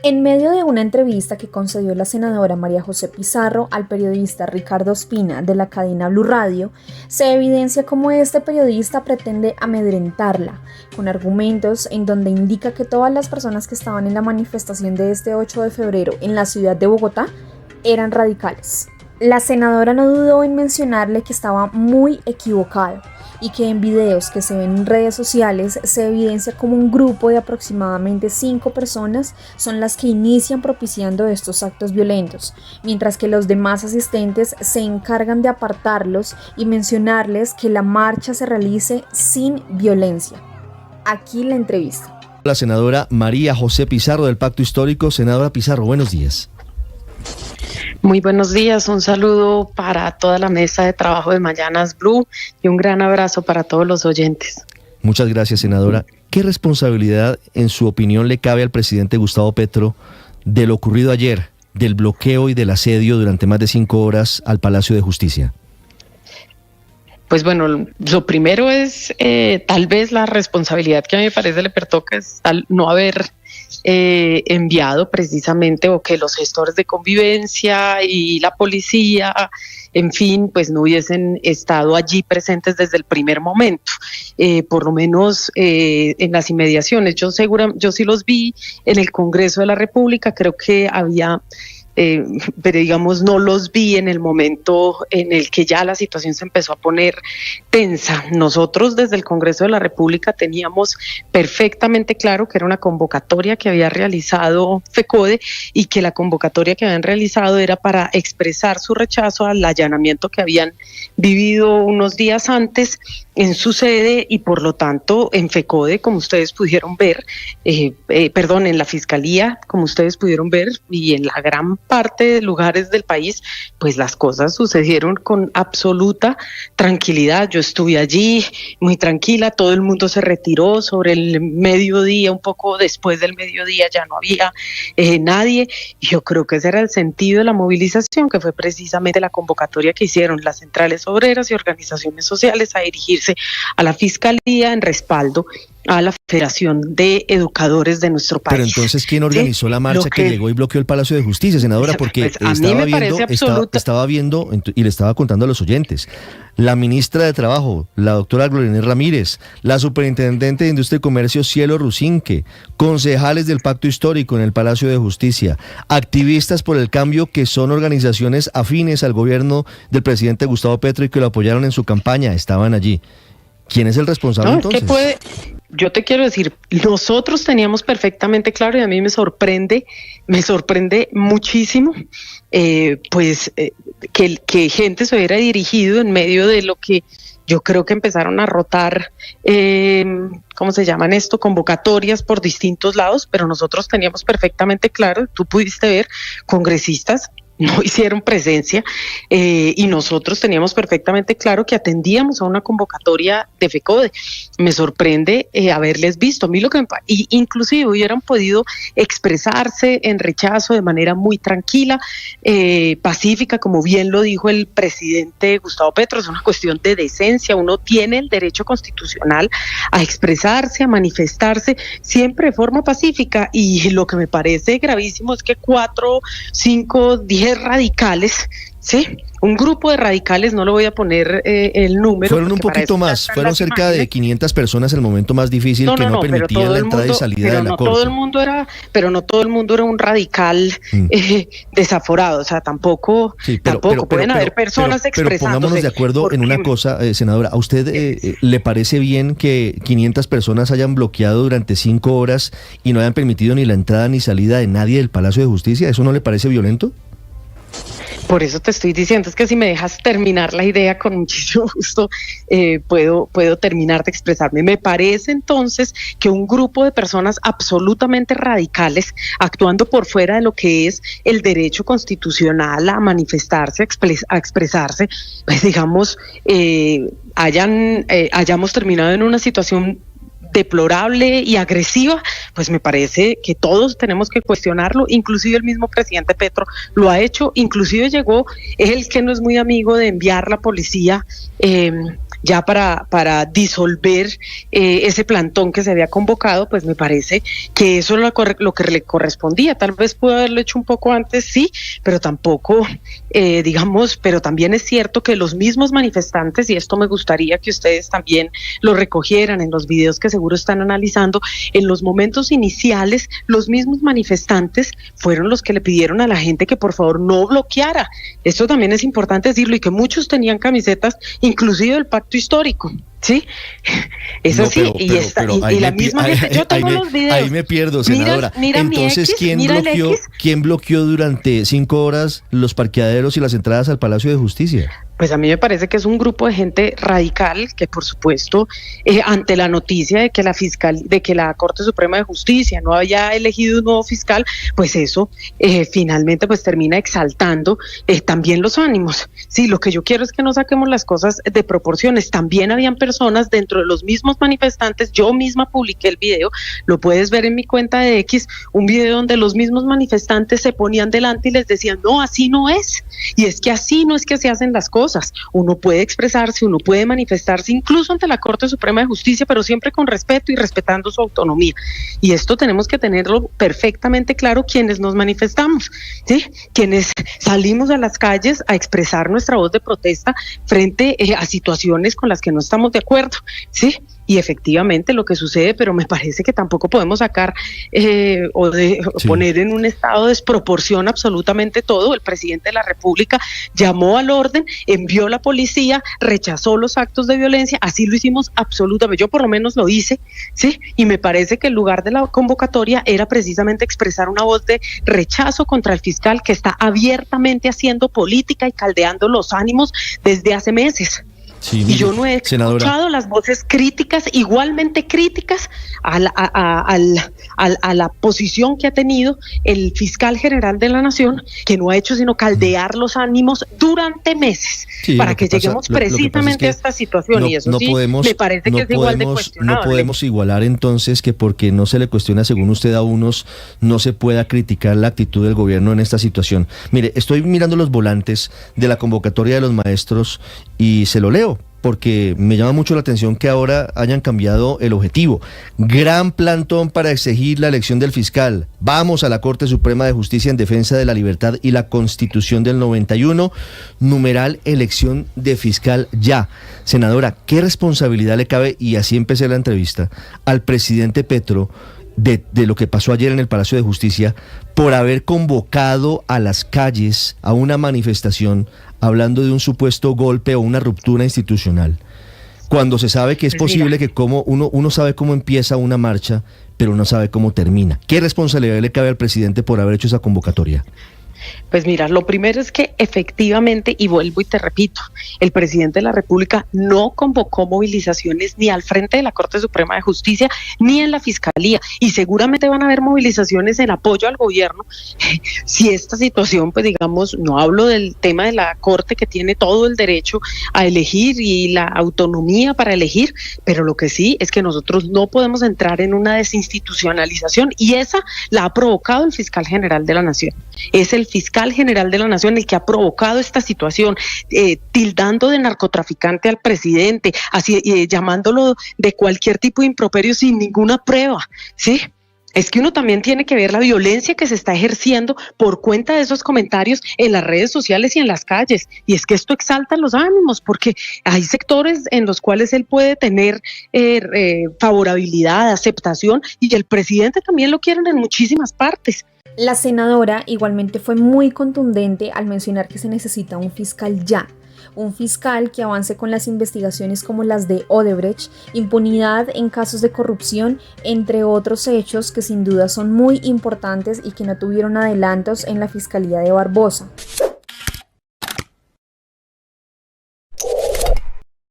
En medio de una entrevista que concedió la senadora María José Pizarro al periodista Ricardo Ospina de la cadena Blue Radio, se evidencia cómo este periodista pretende amedrentarla, con argumentos en donde indica que todas las personas que estaban en la manifestación de este 8 de febrero en la ciudad de Bogotá eran radicales. La senadora no dudó en mencionarle que estaba muy equivocado y que en videos que se ven en redes sociales se evidencia como un grupo de aproximadamente 5 personas son las que inician propiciando estos actos violentos, mientras que los demás asistentes se encargan de apartarlos y mencionarles que la marcha se realice sin violencia. Aquí la entrevista. La senadora María José Pizarro del Pacto Histórico. Senadora Pizarro, buenos días. Muy buenos días, un saludo para toda la mesa de trabajo de Mañanas Blue y un gran abrazo para todos los oyentes. Muchas gracias, senadora. ¿Qué responsabilidad, en su opinión, le cabe al presidente Gustavo Petro de lo ocurrido ayer, del bloqueo y del asedio durante más de 5 horas al Palacio de Justicia? Pues bueno, lo primero es tal vez la responsabilidad que a mí me parece le pertoca es no haber enviado precisamente, o que los gestores de convivencia y la policía, en fin, pues no hubiesen estado allí presentes desde el primer momento, por lo menos en las inmediaciones. Yo sí los vi en el Congreso de la República, creo que había... pero digamos no los vi en el momento en el que ya la situación se empezó a poner tensa. Nosotros desde el Congreso de la República teníamos perfectamente claro que era una convocatoria que había realizado FECODE y que la convocatoria que habían realizado era para expresar su rechazo al allanamiento que habían vivido unos días antes en su sede y por lo tanto en FECODE, como ustedes pudieron ver, en la Fiscalía, como ustedes pudieron ver, y en la gran parte de lugares del país, pues las cosas sucedieron con absoluta tranquilidad. Yo estuve allí muy tranquila, todo el mundo se retiró sobre el mediodía, un poco después del mediodía ya no había nadie. Yo creo que ese era el sentido de la movilización, que fue precisamente la convocatoria que hicieron las centrales obreras y organizaciones sociales a dirigirse a la Fiscalía en respaldo a la Federación de Educadores de nuestro país. Pero entonces, ¿quién organizó la marcha que llegó y bloqueó el Palacio de Justicia, senadora? Porque pues estaba viendo y le estaba contando a los oyentes. La ministra de Trabajo, la doctora Gloria Inés Ramírez, la superintendente de Industria y Comercio, Cielo Rusinque, concejales del Pacto Histórico en el Palacio de Justicia, activistas por el cambio, que son organizaciones afines al gobierno del presidente Gustavo Petro y que lo apoyaron en su campaña, estaban allí. ¿Quién es el responsable entonces? Yo te quiero decir, nosotros teníamos perfectamente claro, y a mí me sorprende muchísimo, que gente se hubiera dirigido en medio de lo que yo creo que empezaron a rotar, ¿cómo se llaman esto? Convocatorias por distintos lados, pero nosotros teníamos perfectamente claro, tú pudiste ver, congresistas no hicieron presencia y nosotros teníamos perfectamente claro que atendíamos a una convocatoria de FECODE. Me sorprende haberles visto. A mí inclusive hubieran podido expresarse en rechazo de manera muy tranquila, pacífica, como bien lo dijo el presidente Gustavo Petro. Es una cuestión de decencia. Uno tiene el derecho constitucional a expresarse, a manifestarse, siempre de forma pacífica, y lo que me parece gravísimo es que 4, 5, 10 radicales, ¿sí? Un grupo de radicales, no lo voy a poner el número. Fueron un poquito más, fueron cerca de 500 personas el momento más difícil, que no permitían la entrada y salida de la corte. Pero no todo el mundo era un radical desaforado, o sea, tampoco pueden haber personas expresándose. Pero pongámonos de acuerdo en una cosa, senadora, ¿a usted le parece bien que 500 personas hayan bloqueado durante 5 horas y no hayan permitido ni la entrada ni salida de nadie del Palacio de Justicia? ¿Eso no le parece violento? Por eso te estoy diciendo, es que si me dejas terminar la idea, con muchísimo gusto puedo terminar de expresarme. Me parece entonces que un grupo de personas absolutamente radicales, actuando por fuera de lo que es el derecho constitucional a manifestarse, a expresarse, pues digamos, hayamos terminado en una situación deplorable y agresiva, pues me parece que todos tenemos que cuestionarlo, inclusive el mismo presidente Petro lo ha hecho, inclusive llegó él, que no es muy amigo de enviar la policía ya para disolver ese plantón que se había convocado. Pues me parece que eso es lo que le correspondía. Tal vez pudo haberlo hecho un poco antes, sí, pero tampoco, pero también es cierto que los mismos manifestantes, y esto me gustaría que ustedes también lo recogieran en los videos que seguro están analizando, en los momentos iniciales, los mismos manifestantes fueron los que le pidieron a la gente que por favor no bloqueara. Esto también es importante decirlo, y que muchos tenían camisetas, inclusive del pacto histórico, ¿sí? Es así, y la misma gente, yo tengo los videos. Ahí me pierdo, senadora. Mira entonces, X, ¿quién bloqueó durante 5 horas los parqueaderos y las entradas al Palacio de Justicia? Pues a mí me parece que es un grupo de gente radical que, por supuesto, ante la noticia de que la Corte Suprema de Justicia no había elegido un nuevo fiscal, pues eso finalmente pues termina exaltando también los ánimos. Sí, lo que yo quiero es que no saquemos las cosas de proporciones. También habían personas dentro de los mismos manifestantes. Yo misma publiqué el video, lo puedes ver en mi cuenta de X, un video donde los mismos manifestantes se ponían delante y les decían, no, así no es. Y es que así no es que se hacen las cosas. Uno puede expresarse, uno puede manifestarse incluso ante la Corte Suprema de Justicia, pero siempre con respeto y respetando su autonomía. Y esto tenemos que tenerlo perfectamente claro quienes nos manifestamos, ¿sí? Quienes salimos a las calles a expresar nuestra voz de protesta frente a situaciones con las que no estamos de acuerdo, ¿sí? Y efectivamente lo que sucede, pero me parece que tampoco podemos sacar poner en un estado de desproporción absolutamente todo. El presidente de la República llamó al orden, envió la policía, rechazó los actos de violencia, así lo hicimos absolutamente, yo por lo menos lo hice, ¿sí? Y me parece que el lugar de la convocatoria era precisamente expresar una voz de rechazo contra el fiscal que está abiertamente haciendo política y caldeando los ánimos desde hace meses. Sí, y yo no he escuchado las voces críticas, igualmente críticas a la posición que ha tenido el fiscal general de la Nación, que no ha hecho sino caldear los ánimos durante meses, para que lleguemos precisamente a esta situación. Y eso me parece que es igual de cuestionable. No podemos igualar entonces que porque no se le cuestiona, según usted, a unos, no se pueda criticar la actitud del gobierno en esta situación. Mire, estoy mirando los volantes de la convocatoria de los maestros y se lo leo, porque me llama mucho la atención que ahora hayan cambiado el objetivo. Gran plantón para exigir la elección del fiscal. Vamos a la Corte Suprema de Justicia en defensa de la libertad y la Constitución del 91. Numeral elección de fiscal ya. Senadora, ¿qué responsabilidad le cabe, y así empecé la entrevista, al presidente Petro de lo que pasó ayer en el Palacio de Justicia por haber convocado a las calles a una manifestación hablando de un supuesto golpe o una ruptura institucional, cuando se sabe que es posible que uno sabe cómo empieza una marcha, pero no sabe cómo termina? ¿Qué responsabilidad le cabe al presidente por haber hecho esa convocatoria? Pues mira, lo primero es que efectivamente, y vuelvo y te repito, el presidente de la República no convocó movilizaciones ni al frente de la Corte Suprema de Justicia ni en la Fiscalía, y seguramente van a haber movilizaciones en apoyo al gobierno si esta situación, pues digamos, no hablo del tema de la Corte, que tiene todo el derecho a elegir y la autonomía para elegir, pero lo que sí es que nosotros no podemos entrar en una desinstitucionalización, y esa la ha provocado el fiscal general de la Nación. Es el fiscal general de la Nación el que ha provocado esta situación, tildando de narcotraficante al presidente, así, llamándolo de cualquier tipo de improperio sin ninguna prueba, ¿sí? Es que uno también tiene que ver la violencia que se está ejerciendo por cuenta de esos comentarios en las redes sociales y en las calles, y es que esto exalta los ánimos, porque hay sectores en los cuales él puede tener favorabilidad, aceptación, y el presidente también lo quieren en muchísimas partes. La senadora igualmente fue muy contundente al mencionar que se necesita un fiscal ya, un fiscal que avance con las investigaciones como las de Odebrecht, impunidad en casos de corrupción, entre otros hechos que sin duda son muy importantes y que no tuvieron adelantos en la Fiscalía de Barbosa.